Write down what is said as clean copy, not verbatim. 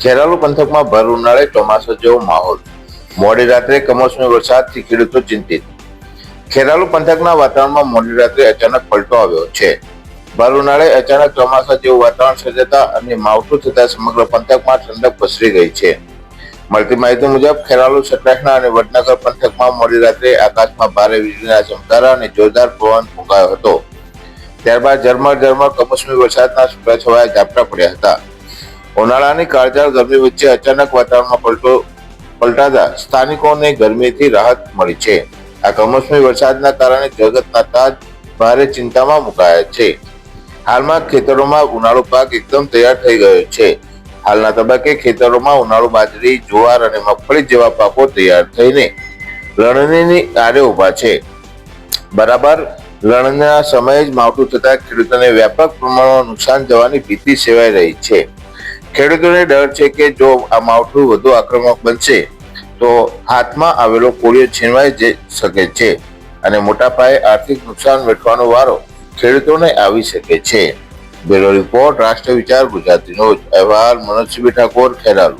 ખેરાલુ પંથકમાં ભર ઉનાળે ચોમાસા જેવો માહોલ. મોડી રાત્રે કમોસમી વરસાદથી ખેડૂતો ચિંતિત. ખેરાલુ પંથકના વાતાવરણમાં મોડી રાત્રે અચાનક પલટો આવ્યો છે. ભર ઉનાળે અચાનક ચોમાસા જેવું વાતાવરણ સર્જાતા અને માવઠું થતા સમગ્ર પંથકમાં ઠંડક પસરી ગઈ છે. મળતી માહિતી મુજબ ખેરાલુ, સતલાસણા અને વડનગર પંથકમાં મોડી રાત્રે આકાશમાં ભારે વીજળીના ચમકારા અને જોરદાર પવન ફૂંકાયો હતો. ત્યારબાદ ઝરમર કમોસમી વરસાદના છૂટાછવાયા ઝાપટા પડ્યા હતા. ઉનાળાની કાળઝાળ ગરમી વચ્ચે અચાનક વાતાવરણમાં પલટાતા સ્થાનિકોને ગરમીથી રાહત મળી છે. આ કમોસમી વરસાદના કારણે જગતના તાજ ભારે ચિંતામાં મુકાયા છે. હાલમાં ખેતરોમાં ઉનાળુ પાક એકદમ તૈયાર થઈ ગયો છે. હાલના તબક્કે ખેતરોમાં ઉનાળુ બાજરી, જુવાર અને મગફળી જેવા પાકો તૈયાર થઈને લણણીની આરે ઉભા છે. બરાબર લણણીના સમયે જ માવઠું થતા ખેડૂતોને વ્યાપક પ્રમાણમાં નુકસાન જવાની ભીતિ સેવાઈ રહી છે. ખેડૂતોને ડર છે કે જો આ માવઠું વધુ આક્રમક બનશે તો હાથમાં આવેલો કોળિયો છીનવાઈ જઈ શકે છે અને મોટા પાયે આર્થિક નુકસાન વેઠવાનો વારો ખેડૂતોને આવી શકે છે. બ્યુરો રિપોર્ટ, રાષ્ટ્ર વિચાર, ગુજરાતી ન્યૂઝ. અહેવાલ મનોજસિંહ ઠાકોર, ખેરાલુ.